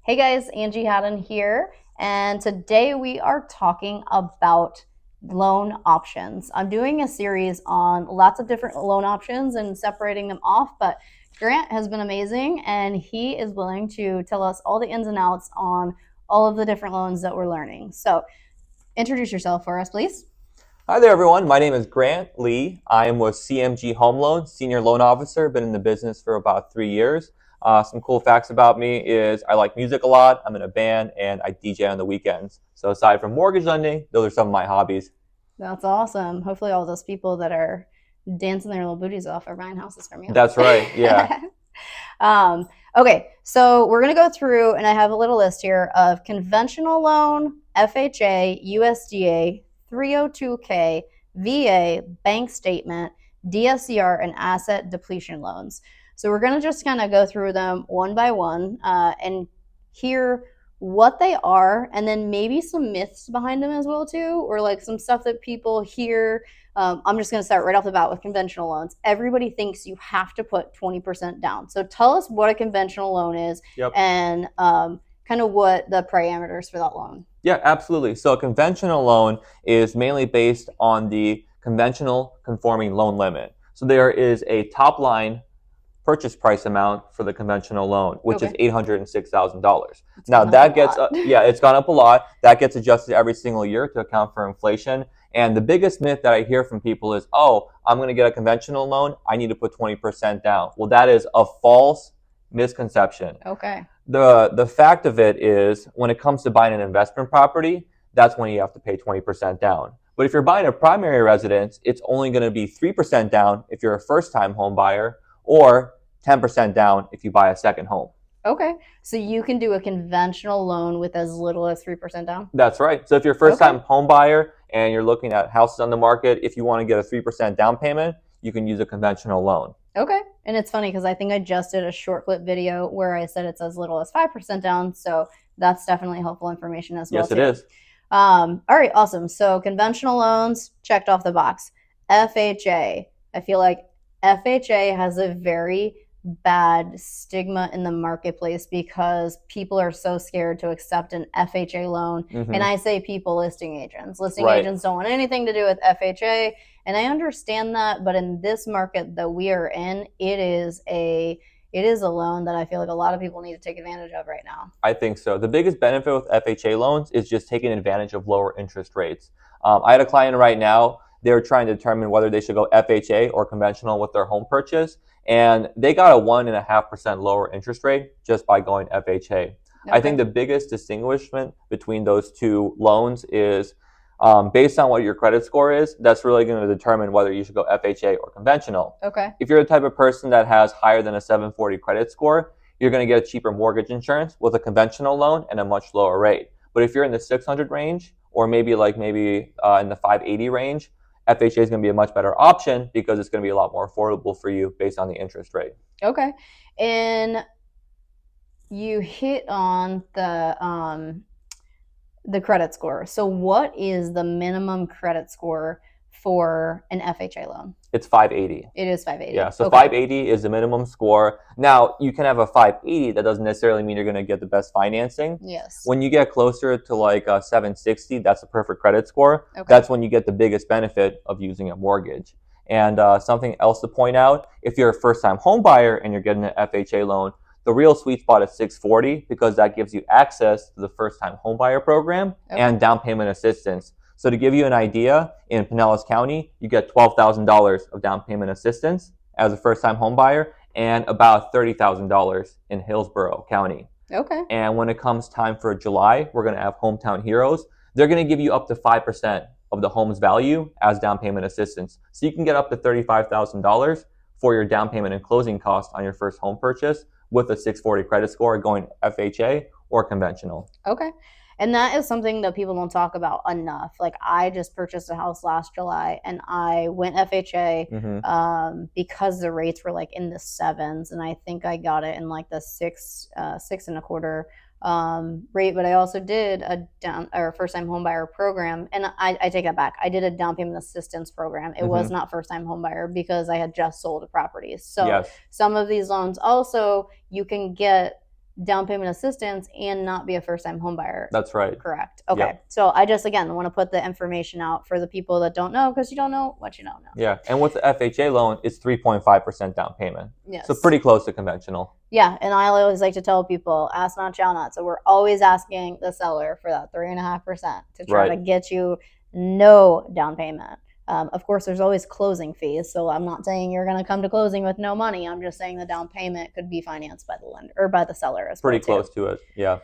Hey guys, Angie Haddon here, and today we are talking about loan options. I'm doing a series on lots of different loan options and separating them off, but Grant has been amazing and he is willing to tell us all the ins and outs on all of the different loans that we're learning. So, introduce yourself for us, please. Hi there, everyone. My name is Grant Lee. I am with CMG Home Loans, Senior Loan Officer. Been in the business for about 3 years. Some cool facts about me is I like music a lot. I'm in a band and I DJ on the weekends. So aside from mortgage lending, those are some of my hobbies. That's awesome. Hopefully, all those people that are dancing their little booties off are buying houses from you. That's right. Yeah. Um, okay, so we're going to go through, and I have a little list here of conventional loan, FHA, USDA, 302K, VA, bank statement, DSCR, and asset depletion loans. So we're going to just kind of go through them one by one and hear what they are, and then maybe some myths behind them as well too, or like some stuff that people hear. I'm just going to start right off the bat with conventional loans. Everybody thinks you have to put 20% down. So tell us what a conventional loan is. Yep. And kind of what the parameters for that loan. Yeah, absolutely. So a conventional loan is mainly based on the conventional conforming loan limit. So there is a top line purchase price amount for the conventional loan, which is $806,000. Now that gets, it's gone up a lot. That gets adjusted every single year to account for inflation. And the biggest myth that I hear from people is, oh, I'm going to get a conventional loan. I need to put 20% down. Well, that is a false misconception. Okay. The fact of it is when it comes to buying an investment property, that's when you have to pay 20% down. But if you're buying a primary residence, it's only going to be 3% down if you're a first-time home buyer, or 10% down if you buy a second home. Okay. So you can do a conventional loan with as little as 3% down? That's right. So if you're a first-time home buyer and you're looking at houses on the market, if you want to get a 3% down payment, you can use a conventional loan. Okay. And it's funny because I think I just did a short clip video where I said it's as little as 5% down. So that's definitely helpful information as well. Yes, it is. All right. Awesome. So conventional loans checked off the box. FHA. I feel like FHA has a very bad stigma in the marketplace because people are so scared to accept an FHA loan. And I say people, listing agents. Listing agents don't want anything to do with FHA. And I understand that, but in this market that we are in, it is a loan that I feel like a lot of people need to take advantage of right now. I think so. The biggest benefit with FHA loans is just taking advantage of lower interest rates. I had a client right now. They're trying to determine whether they should go FHA or conventional with their home purchase. And they got a 1.5% lower interest rate just by going FHA. Okay. I think the biggest distinguishment between those two loans is based on what your credit score is, that's really going to determine whether you should go FHA or conventional. Okay. If you're the type of person that has higher than a 740 credit score, you're going to get a cheaper mortgage insurance with a conventional loan and a much lower rate. But if you're in the 600 range, or maybe in the 580 range, FHA is going to be a much better option because it's going to be a lot more affordable for you based on the interest rate. Okay. And you hit on the credit score. So what is the minimum credit score for an FHA loan? It's 580. It is 580. Yeah, so 580 is the minimum score. Now, you can have a 580. That doesn't necessarily mean you're going to get the best financing. Yes. When you get closer to like a 760, that's a perfect credit score. Okay. That's when you get the biggest benefit of using a mortgage. And something else to point out, if you're a first-time home buyer and you're getting an FHA loan, the real sweet spot is 640 because that gives you access to the first-time home buyer program and down payment assistance. So to give you an idea, in Pinellas County, you get $12,000 of down payment assistance as a first-time home buyer and about $30,000 in Hillsborough County. Okay. And when it comes time for July, we're going to have Hometown Heroes. They're going to give you up to 5% of the home's value as down payment assistance. So you can get up to $35,000 for your down payment and closing costs on your first home purchase with a 640 credit score going FHA or conventional. Okay. And that is something that people don't talk about enough. Like I just purchased a house last July and I went FHA because the rates were like in the 7s, and I think I got it in like the 6.25 rate. But I also did a first-time homebuyer program, and I take that back. I did a down payment assistance program. It was not first-time homebuyer because I had just sold a property. So some of these loans also you can get down payment assistance and not be a first-time home buyer. That's right. Correct. Okay. Yep. So I just, again, want to put the information out for the people that don't know, because you don't know what you don't know. Yeah. And with the FHA loan, it's 3.5% down payment. Yes. So pretty close to conventional. Yeah. And I always like to tell people, ask not, shall not. So we're always asking the seller for that 3.5% to try to get you no down payment. Of course, there's always closing fees. So I'm not saying you're going to come to closing with no money. I'm just saying the down payment could be financed by the lender or by the seller as well. Pretty close to it. Yeah.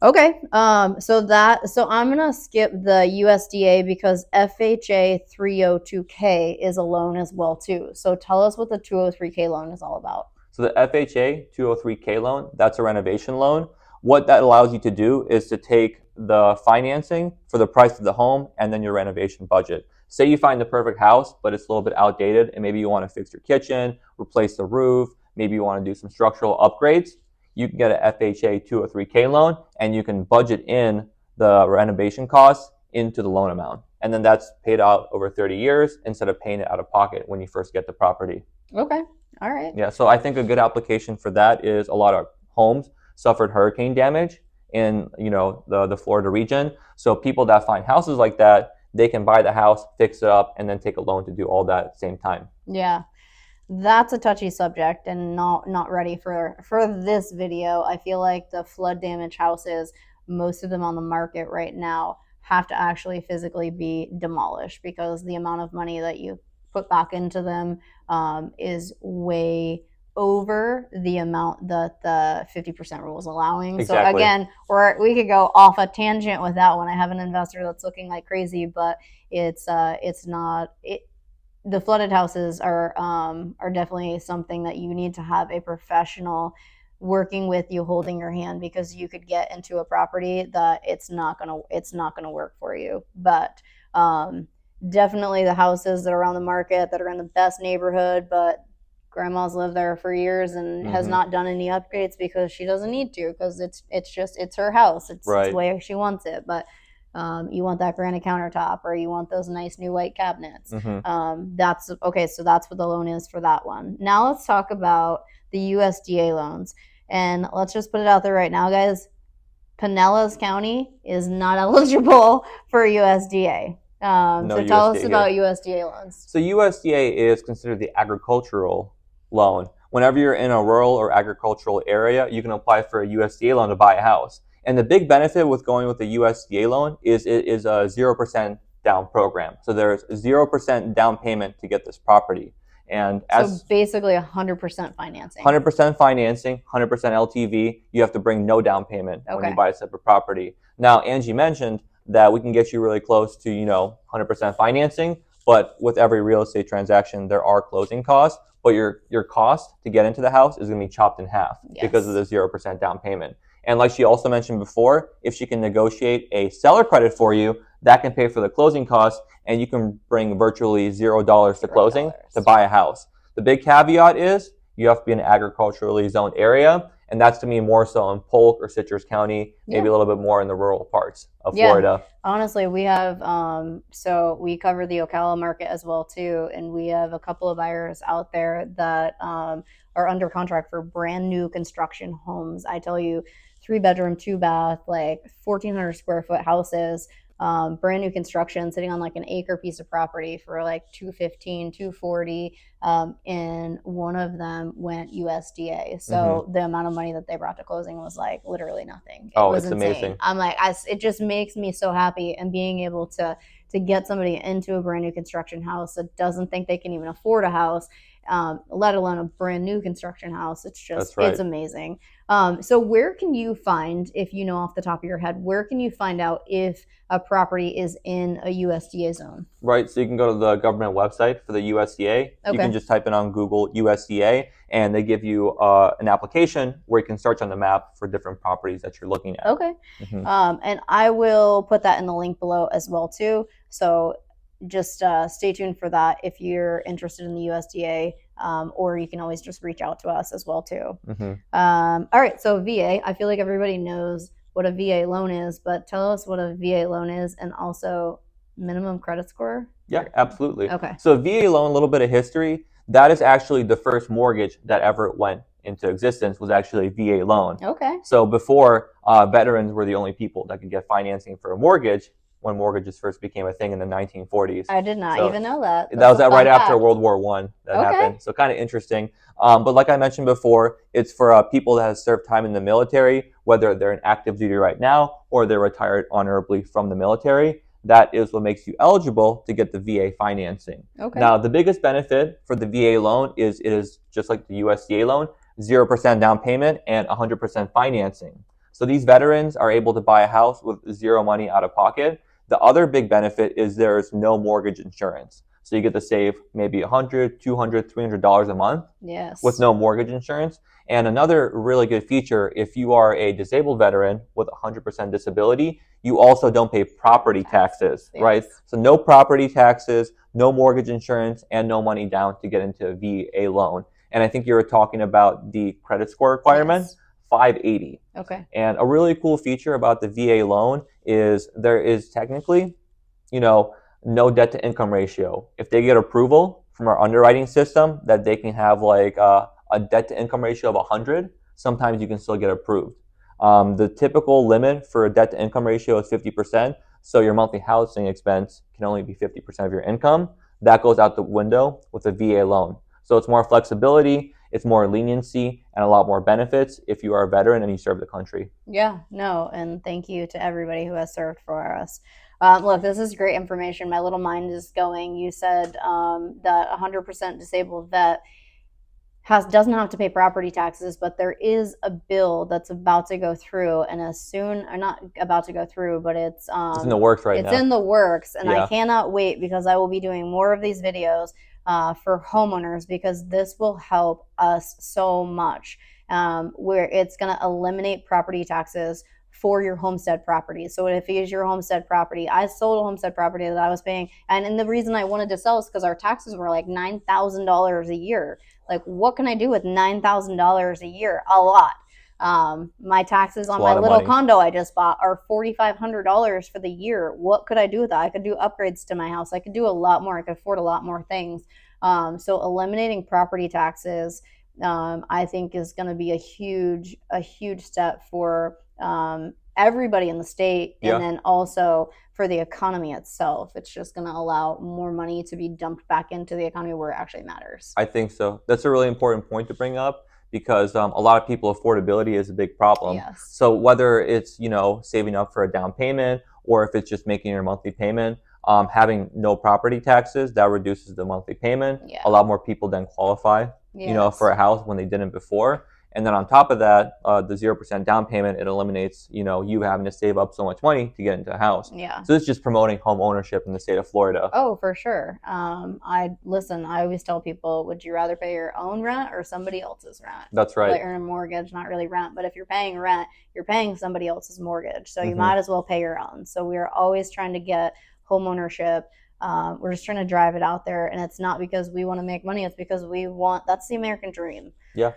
Okay. So I'm gonna skip the USDA because FHA 302K is a loan as well too. So tell us what the 203K loan is all about. So the FHA 203K loan, that's a renovation loan. What that allows you to do is to take the financing for the price of the home and then your renovation budget. Say you find the perfect house, but it's a little bit outdated, and maybe you want to fix your kitchen, replace the roof, maybe you want to do some structural upgrades. You can get an FHA 203K loan, and you can budget in the renovation costs into the loan amount. And then that's paid out over 30 years instead of paying it out of pocket when you first get the property. Okay. All right. Yeah, so I think a good application for that is a lot of homes suffered hurricane damage in the Florida region. So people that find houses like that, they can buy the house, fix it up, and then take a loan to do all that at the same time. Yeah. That's a touchy subject and not ready for this video. I feel like the flood damage houses, most of them on the market right now, have to actually physically be demolished because the amount of money that you put back into them is way over the amount that the 50% rule is allowing. Exactly. So again, we could go off a tangent with that one. I have an investor that's looking like crazy, but it's not. The flooded houses are definitely something that you need to have a professional working with you, holding your hand, because you could get into a property that it's not gonna work for you. But definitely the houses that are on the market that are in the best neighborhood, but grandma's lived there for years and has not done any upgrades because she doesn't need to, because it's her house. It's the way she wants it. But you want that granite countertop, or you want those nice new white cabinets. That's okay. So that's what the loan is for that one. Now let's talk about the USDA loans, and let's just put it out there right now, guys. Pinellas County is not eligible for USDA. So tell us about USDA loans. So USDA is considered the agricultural loan. Whenever you're in a rural or agricultural area, you can apply for a USDA loan to buy a house. And the big benefit with going with the USDA loan is it is a 0% down program. So there's 0% down payment to get this property. And so basically 100% financing. 100% financing, 100% LTV. You have to bring no down payment when you buy a separate property. Now, Angie mentioned that we can get you really close to 100% financing, but with every real estate transaction, there are closing costs. But your cost to get into the house is going to be chopped in half because of the 0% down payment. And like she also mentioned before, if she can negotiate a seller credit for you, that can pay for the closing costs, and you can bring virtually $0 to closing to buy a house. The big caveat is you have to be in an agriculturally zoned area, and that's to me more so in Polk or Citrus County, maybe a little bit more in the rural parts of Florida. Honestly, we have, so we cover the Ocala market as well too, and we have a couple of buyers out there that are under contract for brand new construction homes. I tell you, 3-bedroom, 2-bath, like 1,400 square foot houses, brand new construction, sitting on like an acre piece of property for like $215,000, $240,000, and one of them went USDA. So the amount of money that they brought to closing was like literally nothing. It was it's insane. Amazing. I'm like, it just makes me so happy, and being able to get somebody into a brand new construction house that doesn't think they can even afford a house, let alone a brand new construction house. It's just, it's amazing. So where can you find, if you know off the top of your head, where can you find out if a property is in a USDA zone? Right, so you can go to the government website for the USDA. You can just type in on Google USDA, and they give you an application where you can search on the map for different properties that you're looking at. And I will put that in the link below as well too. So just stay tuned for that if you're interested in the USDA, or you can always just reach out to us as well too. All right, so VA, I feel like everybody knows what a VA loan is, but tell us what a VA loan is, and also minimum credit score. Yeah, absolutely. Okay. So VA loan, a little bit of history. That is actually the first mortgage that ever went into existence was actually a VA loan. Okay. So before, veterans were the only people that could get financing for a mortgage when mortgages first became a thing in the 1940s. I did not So even know that. that was right after World War I that Okay. happened. So kind of interesting. But like I mentioned before, it's for people that have served time in the military, whether they're in active duty right now or they're retired honorably from the military. That is what makes you eligible to get the VA financing. Okay. Now, the biggest benefit for the VA loan is it is just like the USDA loan, 0% down payment and 100% financing. So these veterans are able to buy a house with zero money out of pocket. The other big benefit is there's no mortgage insurance. So you get to save maybe $100, $200, $300 a month. Yes. With no mortgage insurance. And another really good feature, if you are a disabled veteran with 100% disability, you also don't pay property taxes, yes. right? So no property taxes, no mortgage insurance, and no money down to get into a VA loan. And I think you were talking about the credit score requirement. Yes. 580. Okay. And a really cool feature about the VA loan is there is technically, no debt to income ratio. If they get approval from our underwriting system that they can have like a debt to income ratio of 100, sometimes you can still get approved. The typical limit for a debt to income ratio is 50%. So your monthly housing expense can only be 50% of your income. That goes out the window with a VA loan. So it's more flexibility, it's more leniency, and a lot more benefits if you are a veteran and you serve the country. Yeah, no, and thank you to everybody who has served for us. Look, this is great information. My little mind is going. You said that 100% disabled vet doesn't have to pay property taxes, but there is a bill that's about to go through, and or not about to go through, but it's in the works right now. It's in the works, and Yeah. I cannot wait because I will be doing more of these videos for homeowners because this will help us so much. Where it's going to eliminate property taxes for your homestead property. So if it is your homestead property, I sold a homestead property that I was paying, and the reason I wanted to sell is because our taxes were like $9,000 a year. Like, what can I do with $9,000 a year? A lot. My taxes on my little condo I just bought are $4,500 for the year. What could I do with that? I could do upgrades to my house. I could do a lot more. I could afford a lot more things. So eliminating property taxes, I think, is going to be a huge step for everybody in the state, and then also for the economy itself. It's just going to allow more money to be dumped back into the economy where it actually matters. I think so. That's a really important point to bring up because a lot of people, affordability is a big problem. Yes. So whether it's saving up for a down payment or if it's just making your monthly payment, having no property taxes, that reduces the monthly payment. Yeah. A lot more people then qualify for a house when they didn't before. And then on top of that, the 0% down payment, it eliminates, you having to save up so much money to get into a house. Yeah. So it's just promoting home ownership in the state of Florida. Oh, for sure. I always tell people, would you rather pay your own rent or somebody else's rent? That's right. Like earn a mortgage, not really rent, but if you're paying rent, you're paying somebody else's mortgage. So you might as well pay your own. So we're always trying to get home ownership. We're just trying to drive it out there. And it's not because we want to make money. It's because that's the American dream. Yeah.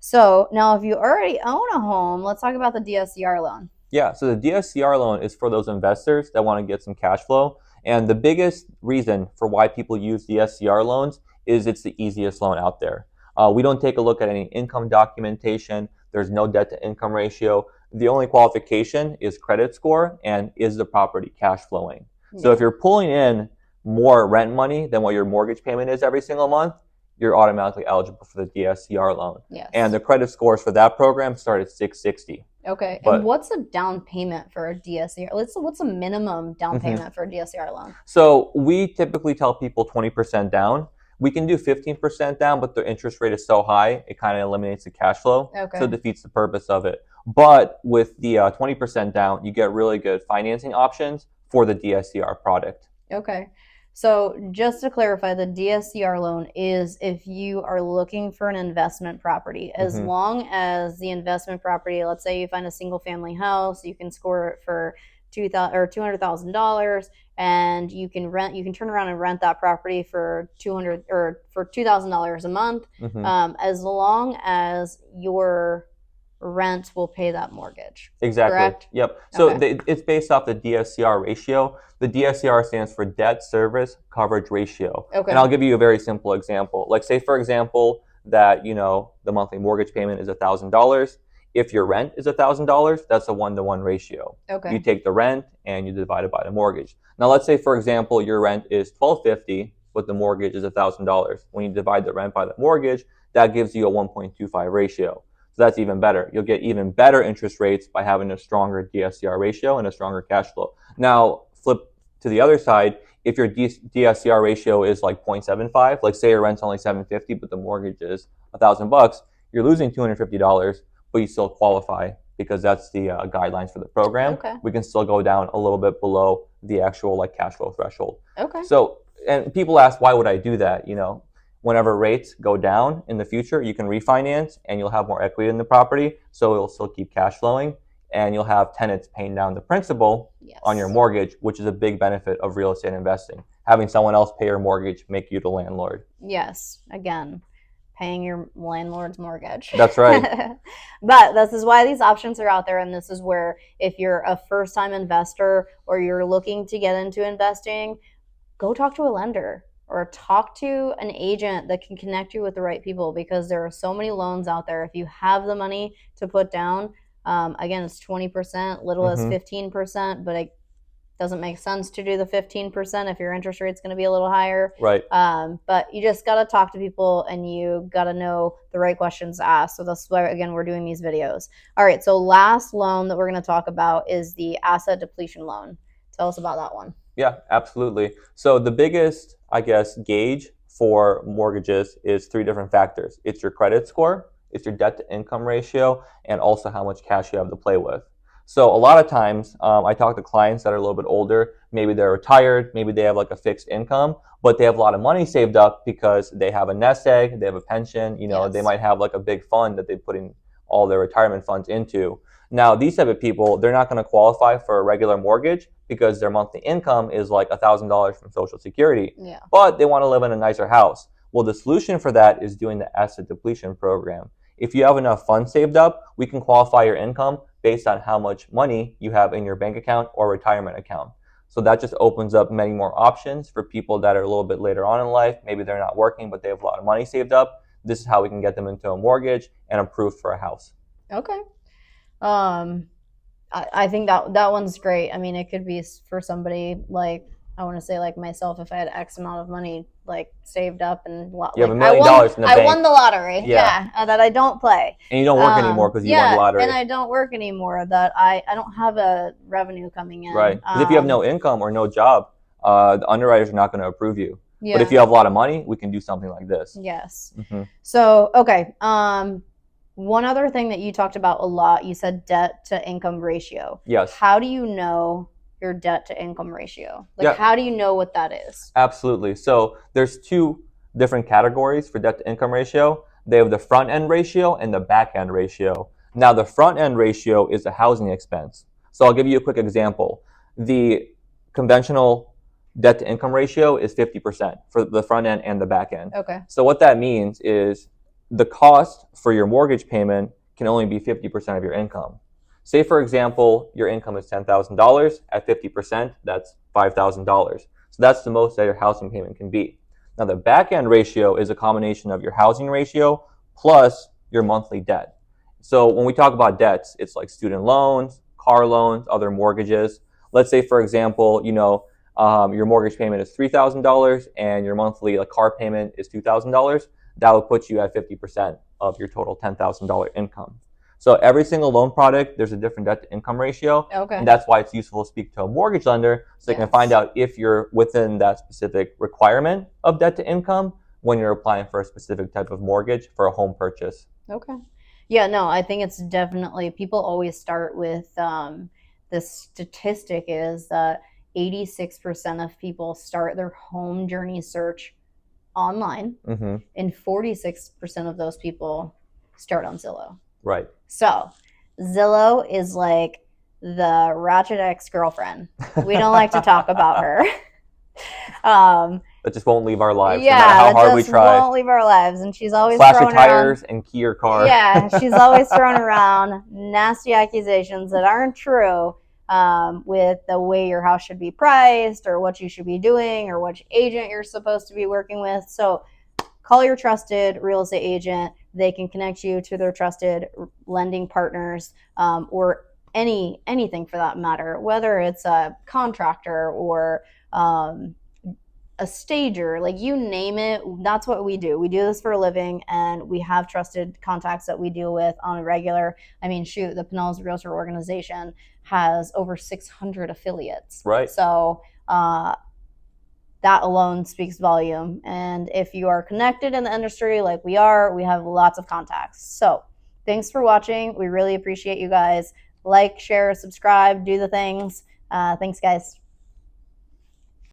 So now if you already own a home, let's talk about the DSCR loan. Yeah, so the DSCR loan is for those investors that want to get some cash flow. And the biggest reason for why people use DSCR loans is it's the easiest loan out there. We don't take a look at any income documentation. There's no debt to income ratio. The only qualification is credit score and is the property cash flowing. Yeah. So if you're pulling in more rent money than what your mortgage payment is every single month, you're automatically eligible for the DSCR loan. Yes. And the credit scores for that program start at 660. Okay. And what's a down payment for a DSCR? What's a minimum down payment for a DSCR loan? So we typically tell people 20% down. We can do 15% down, but the interest rate is so high, it kind of eliminates the cash flow. Okay. So it defeats the purpose of it. But with the 20% down, you get really good financing options for the DSCR product. Okay. So just to clarify, the DSCR loan is if you are looking for an investment property, as long as the investment property, let's say you find a single family house, you can score it for $200,000, and you can turn around and rent that property for $2,000 a month, as long as your rent will pay that mortgage. Exactly. Correct? Yep. So it's based off the DSCR ratio. The DSCR stands for debt service coverage ratio. Okay. And I'll give you a very simple example. Like say, for example, that, the monthly mortgage payment is $1,000. If your rent is $1,000, that's a 1-to-1 ratio. Okay. You take the rent and you divide it by the mortgage. Now, let's say, for example, your rent is $1,250, but the mortgage is $1,000. When you divide the rent by the mortgage, that gives you a 1.25 ratio. So that's even better. You'll get even better interest rates by having a stronger DSCR ratio and a stronger cash flow. Now, flip to the other side. If your DSCR ratio is like 0.75, like say your rent's only $750, but the mortgage is $1,000, you're losing $250, but you still qualify because that's the guidelines for the program. Okay. We can still go down a little bit below the actual like cash flow threshold. Okay. So, and people ask, why would I do that? Whenever rates go down in the future, you can refinance and you'll have more equity in the property, so it'll still keep cash flowing, and you'll have tenants paying down the principal on your mortgage, which is a big benefit of real estate investing. Having someone else pay your mortgage, make you the landlord. Yes, again, paying your landlord's mortgage. That's right. But this is why these options are out there, and this is where if you're a first-time investor or you're looking to get into investing, go talk to a lender or talk to an agent that can connect you with the right people, because there are so many loans out there. If you have the money to put down, again, it's 20%, little as 15%, but it doesn't make sense to do the 15% if your interest rate's going to be a little higher. Right. But you just got to talk to people and you got to know the right questions to ask. So that's why, again, we're doing these videos. All right, so last loan that we're going to talk about is the asset depletion loan. Tell us about that one. Yeah, absolutely. So the biggest, gauge for mortgages is 3 different factors. It's your credit score, it's your debt to income ratio, and also how much cash you have to play with. So a lot of times I talk to clients that are a little bit older. Maybe they're retired, maybe they have like a fixed income, but they have a lot of money saved up because they have a nest egg, they have a pension, They might have like a big fund that they put in all their retirement funds into. Now, these type of people, they're not going to qualify for a regular mortgage because their monthly income is like $1,000 from Social Security, but they want to live in a nicer house. Well, the solution for that is doing the asset depletion program. If you have enough funds saved up, we can qualify your income based on how much money you have in your bank account or retirement account. So that just opens up many more options for people that are a little bit later on in life. Maybe they're not working, but they have a lot of money saved up. This is how we can get them into a mortgage and approved for a house. Okay. I think that one's great. I mean, it could be for somebody like, I want to say like myself, if I had X amount of money like saved up and you have $1 million in the bank. I won the lottery. Yeah, that I don't play. And you don't work anymore because you won the lottery. And I don't work anymore. That I don't have a revenue coming in. Right. Because if you have no income or no job, the underwriters are not going to approve you. Yeah. But if you have a lot of money, we can do something like this. Yes. Mm-hmm. So, okay. One other thing that you talked about a lot, you said debt to income ratio. Yes. How do you know your debt to income ratio? Like, how do you know what that is? Absolutely. So there's 2 different categories for debt to income ratio. They have the front end ratio and the back end ratio. Now, the front end ratio is the housing expense. So I'll give you a quick example. The conventional debt to income ratio is 50% for the front end and the back end. Okay. So what that means is the cost for your mortgage payment can only be 50% of your income. Say, for example, your income is $10,000. At 50%, that's $5,000. So that's the most that your housing payment can be. Now, the back end ratio is a combination of your housing ratio plus your monthly debt. So when we talk about debts, it's like student loans, car loans, other mortgages. Let's say, for example, your mortgage payment is $3,000 and your monthly car payment is $2,000. That would put you at 50% of your total $10,000 income. So every single loan product, there's a different debt to income ratio. Okay. And that's why it's useful to speak to a mortgage lender so they can find out if you're within that specific requirement of debt to income when you're applying for a specific type of mortgage for a home purchase. Okay. Yeah, no, I think it's definitely, people always start with, the statistic is that 86% of people start their home journey search online, and 46% of those people start on Zillow. Right. So Zillow is like the ratchet ex-girlfriend. We don't like to talk about her. That just won't leave our lives, yeah, no matter how hard we try. Won't leave our lives, and she's always slash throwing your tires around, and key your car. Yeah, she's always throwing around nasty accusations that aren't true. With the way your house should be priced or what you should be doing or which agent you're supposed to be working with. So call your trusted real estate agent. They can connect you to their trusted lending partners, or anything for that matter, whether it's a contractor or a stager, like you name it. That's what we do. We do this for a living, and we have trusted contacts that we deal with on a regular. I mean, shoot, the Pinellas Realtor organization has over 600 affiliates. Right. So that alone speaks volume. And if you are connected in the industry like we are, we have lots of contacts. So thanks for watching. We really appreciate you guys. Like, share, subscribe, do the things. Thanks, guys.